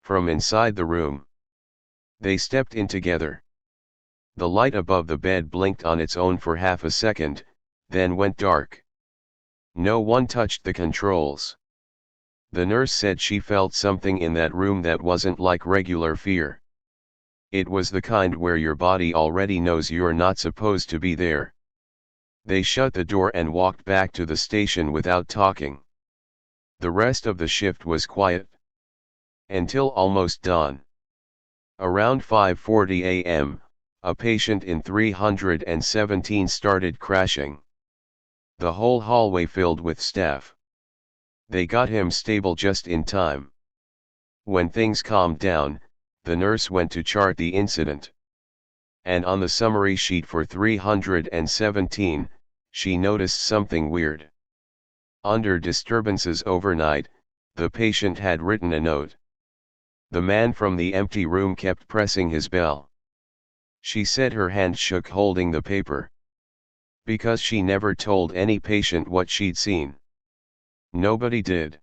from inside the room. They stepped in together. The light above the bed blinked on its own for half a second, then went dark. No one touched the controls. The nurse said she felt something in that room that wasn't like regular fear. It was the kind where your body already knows you're not supposed to be there. They shut the door and walked back to the station without talking. The rest of the shift was quiet. Until almost dawn. Around 5:40 a.m., a patient in 317 started crashing. The whole hallway filled with staff. They got him stable just in time. When things calmed down, the nurse went to chart the incident. And on the summary sheet for 317, she noticed something weird. Under disturbances overnight, the patient had written a note. The man from the empty room kept pressing his bell. She said her hand shook holding the paper. Because she never told any patient what she'd seen. Nobody did.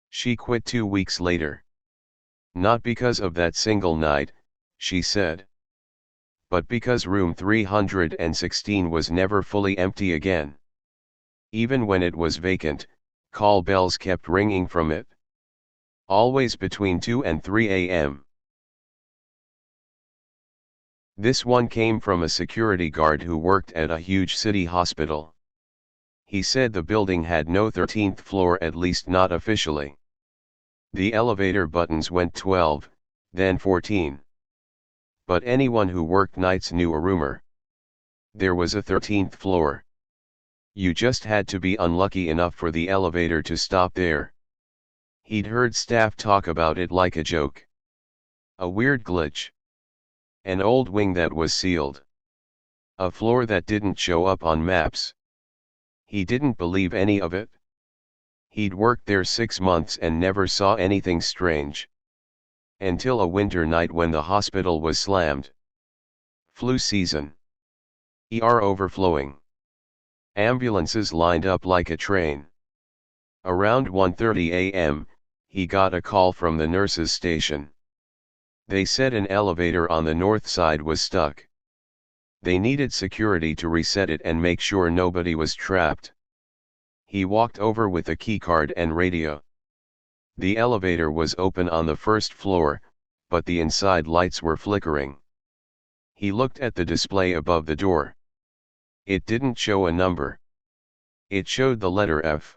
She quit 2 weeks later. Not because of that single night, she said. But because room 316 was never fully empty again. Even when it was vacant, call bells kept ringing from it. Always between 2 and 3 a.m. This one came from a security guard who worked at a huge city hospital. He said the building had no 13th floor, at least not officially. The elevator buttons went 12, then 14. But anyone who worked nights knew a rumor. There was a 13th floor. You just had to be unlucky enough for the elevator to stop there. He'd heard staff talk about it like a joke. A weird glitch. An old wing that was sealed. A floor that didn't show up on maps. He didn't believe any of it. He'd worked there 6 months and never saw anything strange. Until a winter night when the hospital was slammed. Flu season. ER overflowing. Ambulances lined up like a train. Around 1:30 a.m., he got a call from the nurses' station. They said an elevator on the north side was stuck. They needed security to reset it and make sure nobody was trapped. He walked over with a keycard and radio. The elevator was open on the first floor, but the inside lights were flickering. He looked at the display above the door. It didn't show a number. It showed the letter F.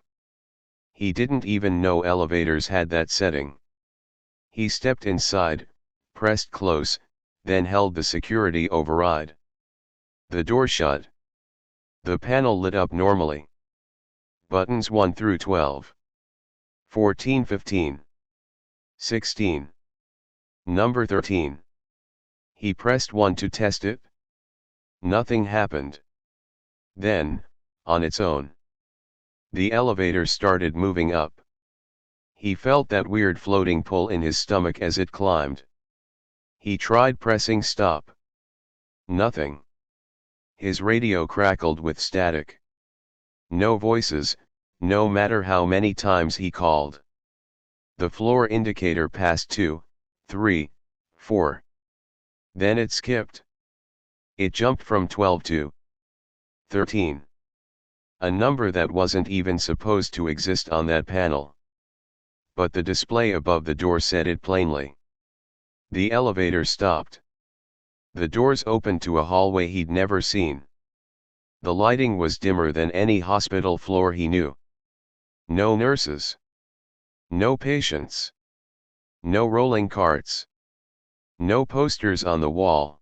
He didn't even know elevators had that setting. He stepped inside, pressed close, then held the security override. The door shut. The panel lit up normally. Buttons 1 through 12. 14, 15. 16. Number 13. He pressed 1 to test it. Nothing happened. Then, on its own, the elevator started moving up. He felt that weird floating pull in his stomach as it climbed. He tried pressing stop. Nothing. His radio crackled with static. No voices, no matter how many times he called. The floor indicator passed 2, 3, 4. Then it skipped. It jumped from 12 to 13. A number that wasn't even supposed to exist on that panel. But the display above the door said it plainly. The elevator stopped. The doors opened to a hallway he'd never seen. The lighting was dimmer than any hospital floor he knew. No nurses. No patients. No rolling carts. No posters on the wall.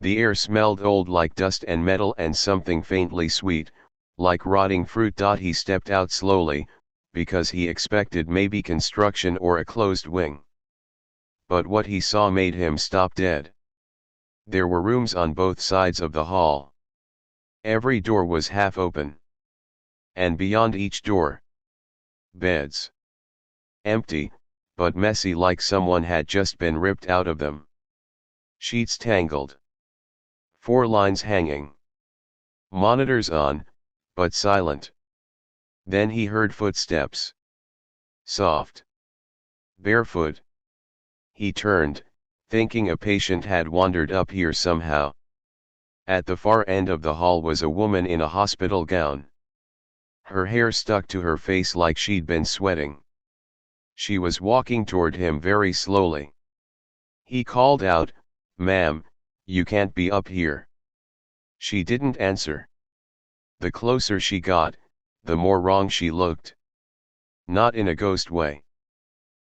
The air smelled old like dust and metal and something faintly sweet, like rotting fruit. He stepped out slowly, because he expected maybe construction or a closed wing. But what he saw made him stop dead. There were rooms on both sides of the hall. Every door was half open. And beyond each door, beds. Empty, but messy, like someone had just been ripped out of them. Sheets tangled. 4 lines hanging. Monitors on, but silent. Then he heard footsteps. Soft. Barefoot. He turned, thinking a patient had wandered up here somehow. At the far end of the hall was a woman in a hospital gown. Her hair stuck to her face like she'd been sweating. She was walking toward him very slowly. He called out, "Ma'am, you can't be up here." She didn't answer. The closer she got, the more wrong she looked. Not in a ghost way.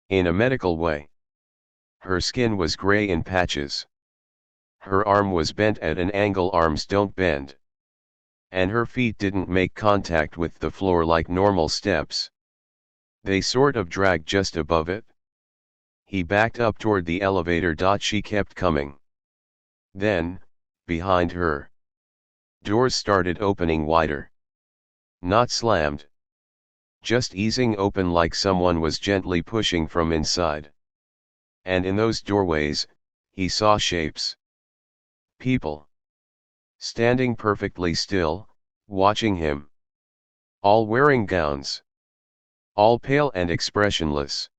In a medical way. Her skin was gray in patches. Her arm was bent at an angle arms don't bend. And her feet didn't make contact with the floor like normal steps. They sort of dragged just above it. He backed up toward the elevator. She kept coming. Then, behind her, doors started opening wider. Not slammed. Just easing open like someone was gently pushing from inside. And in those doorways, he saw shapes. People. Standing perfectly still, watching him. All wearing gowns. All pale and expressionless.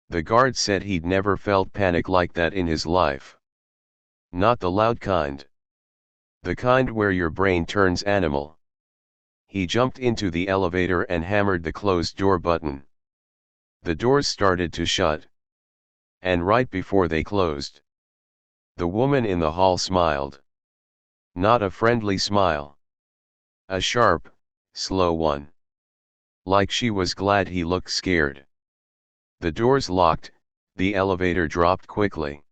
The guard said he'd never felt panic like that in his life. Not the loud kind. The kind where your brain turns animal. He jumped into the elevator and hammered the closed door button. The doors started to shut. And right before they closed, the woman in the hall smiled. Not a friendly smile. A sharp, slow one. Like she was glad he looked scared. The doors locked, the elevator dropped quickly.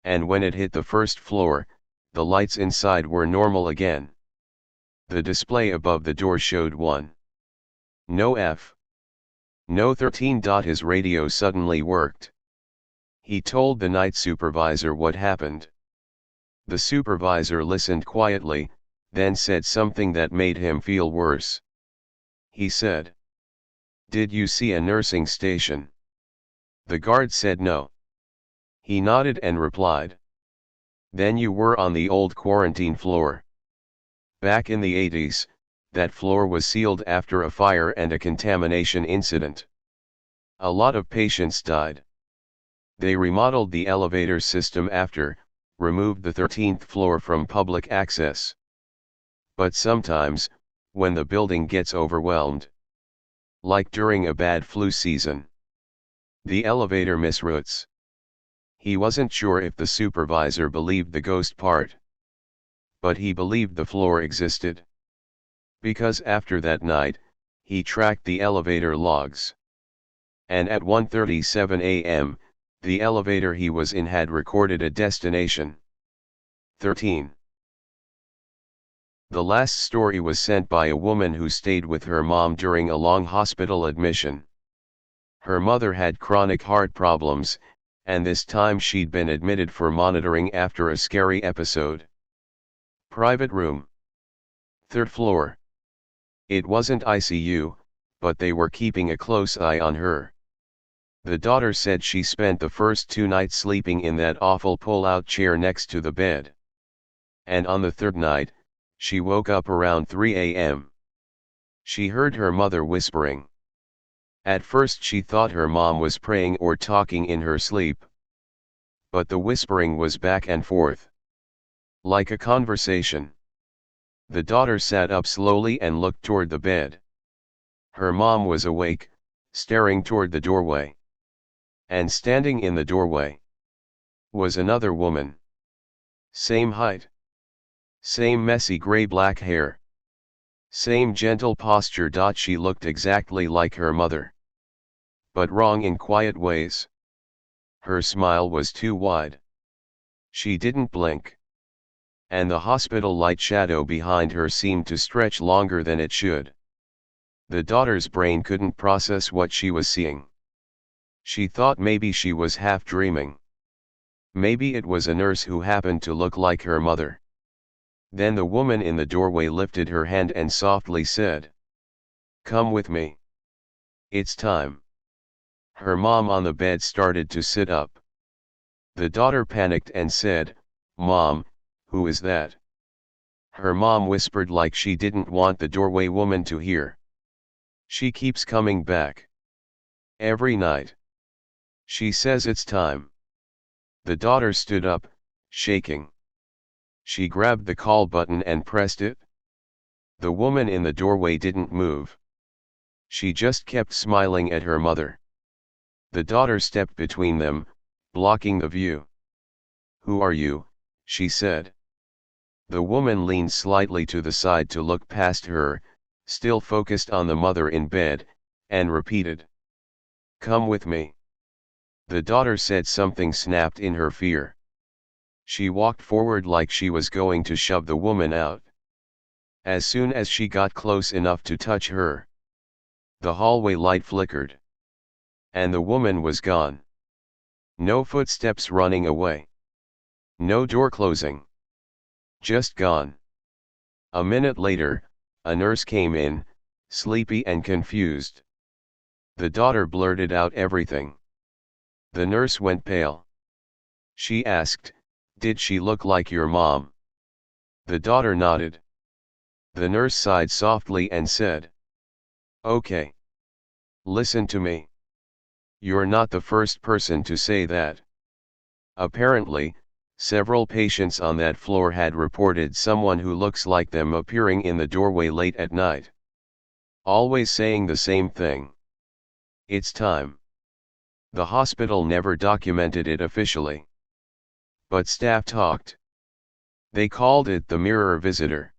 And when it hit the first floor, the lights inside were normal again. The display above the door showed 1. No F. No 13. His radio suddenly worked. He told the night supervisor what happened. The supervisor listened quietly, then said something that made him feel worse. He said, "Did you see a nursing station?" The guard said no. He nodded and replied, "Then you were on the old quarantine floor. Back in the 80s, that floor was sealed after a fire and a contamination incident. A lot of patients died. They remodeled the elevator system after, removed the 13th floor from public access. But sometimes, when the building gets overwhelmed, like during a bad flu season, the elevator misroutes." He wasn't sure if the supervisor believed the ghost part. But he believed the floor existed. Because after that night, he tracked the elevator logs. And at 1:37 a.m., the elevator he was in had recorded a destination. 13. The last story was sent by a woman who stayed with her mom during a long hospital admission. Her mother had chronic heart problems, and this time she'd been admitted for monitoring after a scary episode. Private room. 3rd floor. It wasn't ICU, but they were keeping a close eye on her. The daughter said she spent the first 2 nights sleeping in that awful pull-out chair next to the bed. And on the 3rd night, she woke up around 3 a.m. She heard her mother whispering. At first she thought her mom was praying or talking in her sleep. But the whispering was back and forth. Like a conversation. The daughter sat up slowly and looked toward the bed. Her mom was awake, staring toward the doorway. And standing in the doorway was another woman. Same height. Same messy gray-black hair. Same gentle posture. She looked exactly like her mother. But wrong in quiet ways. Her smile was too wide. She didn't blink. And the hospital light shadow behind her seemed to stretch longer than it should. The daughter's brain couldn't process what she was seeing. She thought maybe she was half dreaming. Maybe it was a nurse who happened to look like her mother. Then the woman in the doorway lifted her hand and softly said, "Come with me. It's time." Her mom on the bed started to sit up. The daughter panicked and said, "Mom, who is that?" Her mom whispered like she didn't want the doorway woman to hear. "She keeps coming back. Every night. She says it's time." The daughter stood up, shaking. She grabbed the call button and pressed it. The woman in the doorway didn't move. She just kept smiling at her mother. The daughter stepped between them, blocking the view. "Who are you?" she said. The woman leaned slightly to the side to look past her, still focused on the mother in bed, and repeated, "Come with me." The daughter said something snapped in her fear. She walked forward like she was going to shove the woman out. As soon as she got close enough to touch her, the hallway light flickered. And the woman was gone. No footsteps running away. No door closing. Just gone. A minute later, a nurse came in, sleepy and confused. The daughter blurted out everything. The nurse went pale. She asked, "Did she look like your mom?" The daughter nodded. The nurse sighed softly and said, "Okay. Listen to me. You're not the first person to say that." Apparently, several patients on that floor had reported someone who looks like them appearing in the doorway late at night. Always saying the same thing. "It's time." The hospital never documented it officially. But staff talked. They called it the mirror visitor.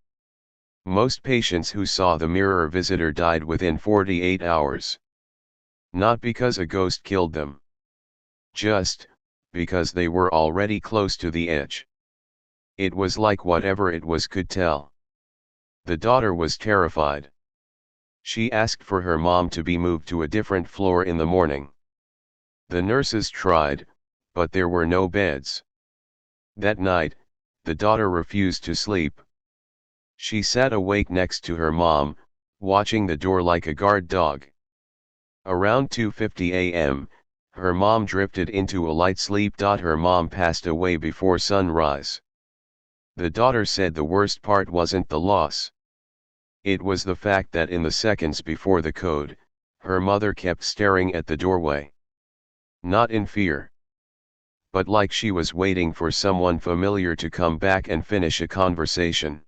Most patients who saw the mirror visitor died within 48 hours. Not because a ghost killed them. Just because they were already close to the edge. It was like whatever it was could tell. The daughter was terrified. She asked for her mom to be moved to a different floor in the morning. The nurses tried, but there were no beds. That night, the daughter refused to sleep. She sat awake next to her mom, watching the door like a guard dog. Around 2:50 a.m., her mom drifted into a light sleep. Her mom passed away before sunrise. The daughter said the worst part wasn't the loss. It was the fact that in the seconds before the code, her mother kept staring at the doorway. Not in fear, but like she was waiting for someone familiar to come back and finish a conversation.